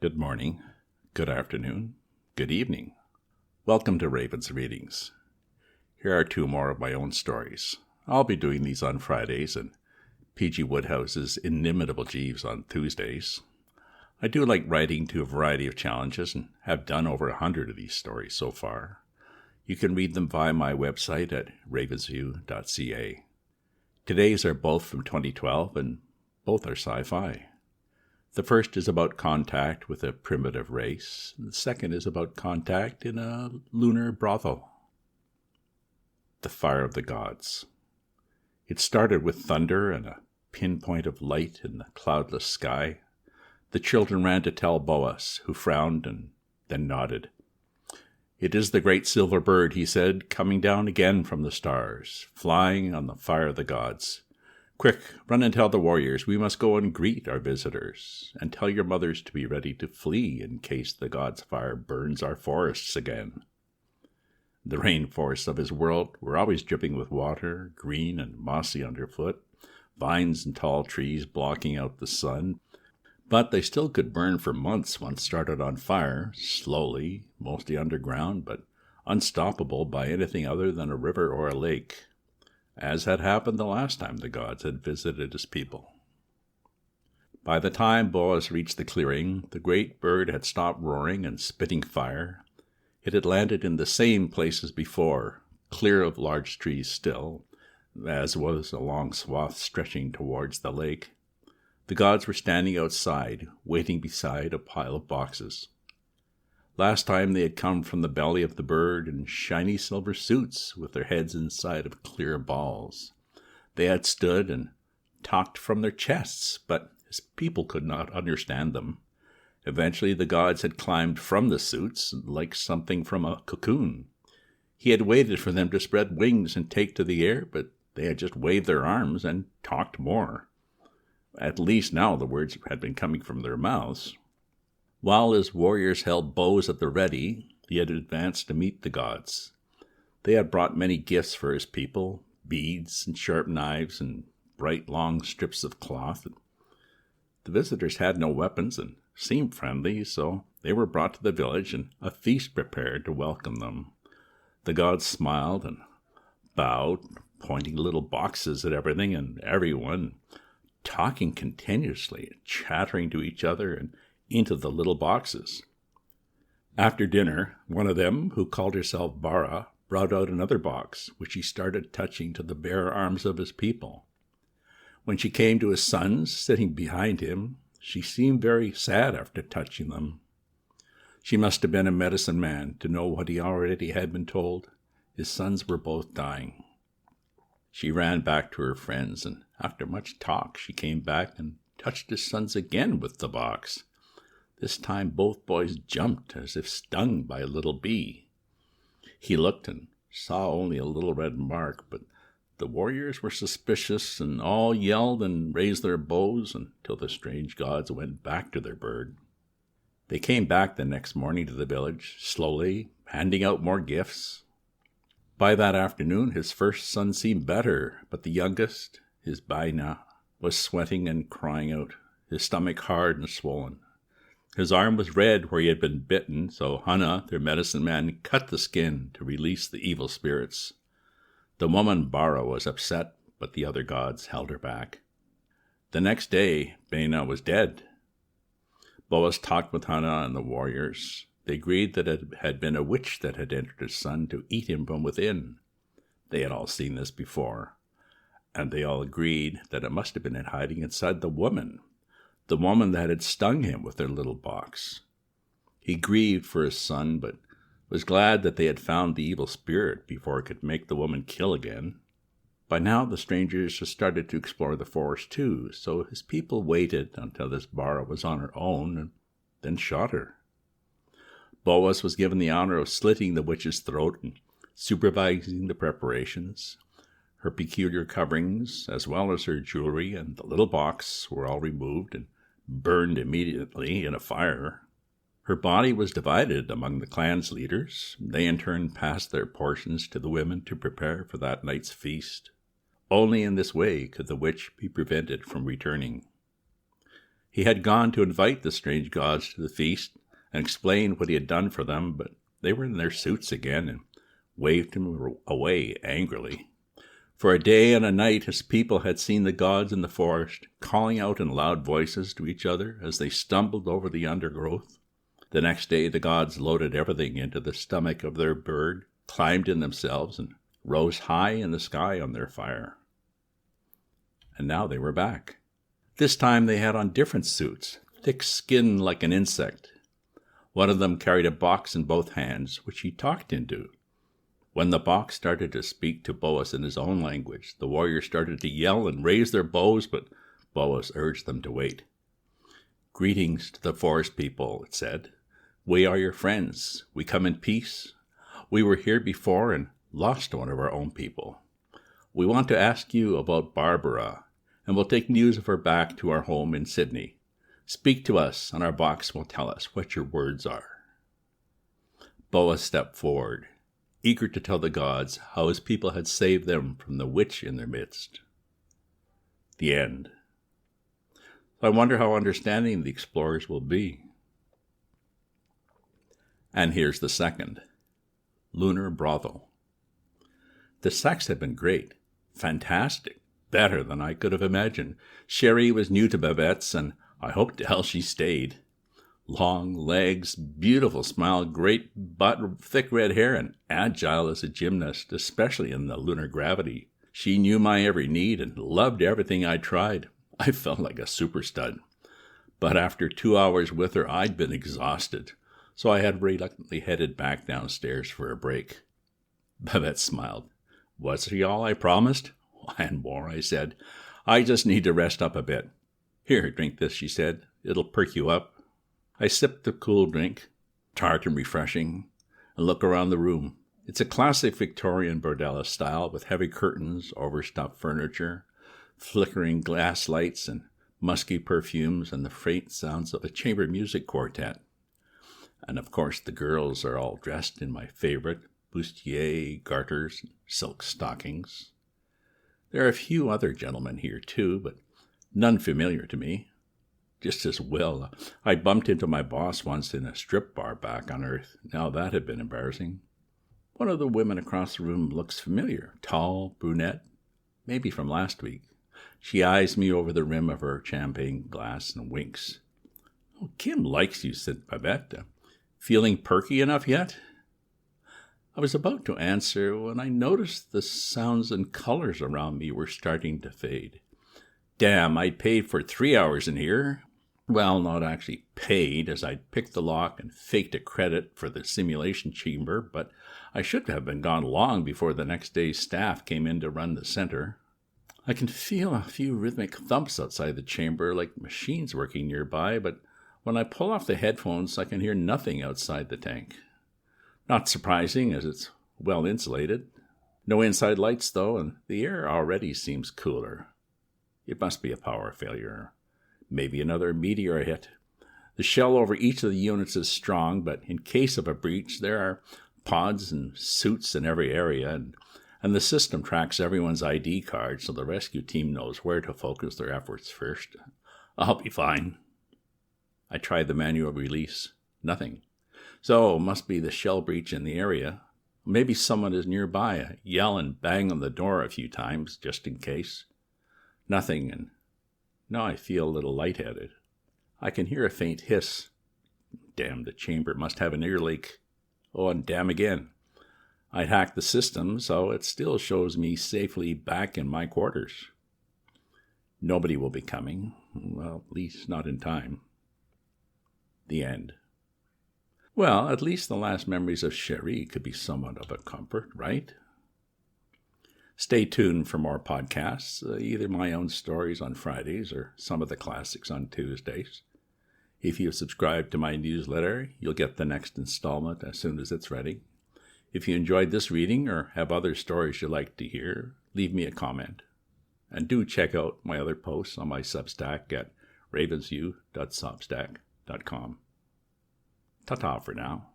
Good morning, good afternoon, good evening. Welcome to Raven's Readings. Here are two more of my own stories. I'll be doing these on Fridays and P.G. Wodehouse's Inimitable Jeeves on Tuesdays. I do like writing to a variety of challenges and have done over 100 of these stories so far. You can read them via my website at ravensview.ca. Today's are both from 2012 and both are sci-fi. The first is about contact with a primitive race. The second is about contact in a lunar brothel. The Fire of the Gods. It started with thunder and a pinpoint of light in the cloudless sky. The children ran to tell Boaz, who frowned and then nodded. "It is the great silver bird," he said, "coming down again from the stars, flying on the fire of the gods. Quick, run and tell the warriors we must go and greet our visitors, and tell your mothers to be ready to flee in case the god's fire burns our forests again." The rainforests of his world were always dripping with water, green and mossy underfoot, vines and tall trees blocking out the sun, but they still could burn for months once started on fire, slowly, mostly underground, but unstoppable by anything other than a river or a lake, as had happened the last time the gods had visited his people. By the time Boaz reached the clearing, the great bird had stopped roaring and spitting fire. It had landed in the same place as before, clear of large trees still, as was a long swath stretching towards the lake. The gods were standing outside, waiting beside a pile of boxes. Last time they had come from the belly of the bird in shiny silver suits with their heads inside of clear balls. They had stood and talked from their chests, but his people could not understand them. Eventually the gods had climbed from the suits like something from a cocoon. He had waited for them to spread wings and take to the air, but they had just waved their arms and talked more. At least now the words had been coming from their mouths. While his warriors held bows at the ready, he had advanced to meet the gods. They had brought many gifts for his people, beads and sharp knives and bright long strips of cloth. The visitors had no weapons and seemed friendly, so they were brought to the village and a feast prepared to welcome them. The gods smiled and bowed, pointing little boxes at everything and everyone, talking continuously, chattering to each other and into the little boxes. After dinner, one of them, who called herself Bara, brought out another box, which he started touching to the bare arms of his people. When she came to his sons, sitting behind him, she seemed very sad after touching them. She must have been a medicine man to know what he already had been told. His sons were both dying. She ran back to her friends, and after much talk, she came back and touched his sons again with the box. This time both boys jumped as if stung by a little bee. He looked and saw only a little red mark, but the warriors were suspicious and all yelled and raised their bows until the strange gods went back to their bird. They came back the next morning to the village, slowly, handing out more gifts. By that afternoon his first son seemed better, but the youngest, his Baina, was sweating and crying out, his stomach hard and swollen. His arm was red where he had been bitten, so Hana, their medicine man, cut the skin to release the evil spirits. The woman Bara was upset, but the other gods held her back. The next day, Baina was dead. Boaz talked with Hana and the warriors. They agreed that it had been a witch that had entered his son to eat him from within. They had all seen this before, and they all agreed that it must have been hiding inside the woman that had stung him with their little box. He grieved for his son, but was glad that they had found the evil spirit before it could make the woman kill again. By now the strangers had started to explore the forest too, so his people waited until this Bara was on her own and then shot her. Boaz was given the honor of slitting the witch's throat and supervising the preparations. Her peculiar coverings, as well as her jewelry and the little box, were all removed and burned immediately in a fire. Her body was divided among the clan's leaders. They in turn passed their portions to the women to prepare for that night's feast. Only in this way could the witch be prevented from returning. He had gone to invite the strange gods to the feast and explain what he had done for them, but they were in their suits again and waved him away angrily. For a day and a night his people had seen the gods in the forest, calling out in loud voices to each other as they stumbled over the undergrowth. The next day the gods loaded everything into the stomach of their bird, climbed in themselves, and rose high in the sky on their fire. And now they were back. This time they had on different suits, thick skin like an insect. One of them carried a box in both hands, which he talked into. When the box started to speak to Boas in his own language, the warriors started to yell and raise their bows, but Boas urged them to wait. "Greetings to the forest people," it said. "We are your friends. We come in peace. We were here before and lost one of our own people. We want to ask you about Barbara, and we'll take news of her back to our home in Sydney. Speak to us, and our box will tell us what your words are." Boas stepped forward, eager to tell the gods how his people had saved them from the witch in their midst. The end. I wonder how understanding the explorers will be. And here's the second. Lunar Brothel. The sex had been great, fantastic, better than I could have imagined. Sherry was new to Babette's, and I hoped to hell she stayed. Long legs, beautiful smile, great butt, thick red hair, and agile as a gymnast, especially in the lunar gravity. She knew my every need and loved everything I tried. I felt like a super stud. But after 2 hours with her, I'd been exhausted, so I had reluctantly headed back downstairs for a break. Babette smiled. "Was she all I promised?" "And more," I said. "I just need to rest up a bit." "Here, drink this," she said. "It'll perk you up." I sipped the cool drink, tart and refreshing, and looked around the room. It's a classic Victorian bordello style with heavy curtains, overstuffed furniture, flickering glass lights, and musky perfumes, and the faint sounds of a chamber music quartet. And of course the girls are all dressed in my favorite bustier garters and silk stockings. There are a few other gentlemen here too, but none familiar to me. Just as well, I bumped into my boss once in a strip bar back on Earth. Now that had been embarrassing. One of the women across the room looks familiar. Tall, brunette, maybe from last week. She eyes me over the rim of her champagne glass and winks. "Oh, Kim likes you," said Babette. "Feeling perky enough yet?" I was about to answer when I noticed the sounds and colors around me were starting to fade. Damn, I'd paid for 3 hours in here. Well, not actually paid, as I'd picked the lock and faked a credit for the simulation chamber, but I should have been gone long before the next day's staff came in to run the center. I can feel a few rhythmic thumps outside the chamber, like machines working nearby, but when I pull off the headphones, I can hear nothing outside the tank. Not surprising, as it's well insulated. No inside lights, though, and the air already seems cooler. It must be a power failure. Maybe another meteor hit. The shell over each of the units is strong, but in case of a breach, there are pods and suits in every area, and the system tracks everyone's ID card so the rescue team knows where to focus their efforts first. I'll be fine. I tried the manual release. Nothing. So, must be the shell breach in the area. Maybe someone is nearby. Yell and bang on the door a few times, just in case. Nothing, and now I feel a little lightheaded. I can hear a faint hiss. Damn, the chamber must have an ear leak. Oh, and damn again. I'd hacked the system, so it still shows me safely back in my quarters. Nobody will be coming. Well, at least not in time. The end. Well, at least the last memories of Cherie could be somewhat of a comfort, right? Stay tuned for more podcasts, either my own stories on Fridays or some of the classics on Tuesdays. If you subscribe to my newsletter, you'll get the next installment as soon as it's ready. If you enjoyed this reading or have other stories you'd like to hear, leave me a comment. And do check out my other posts on my Substack at ravensview.substack.com. Ta-ta for now.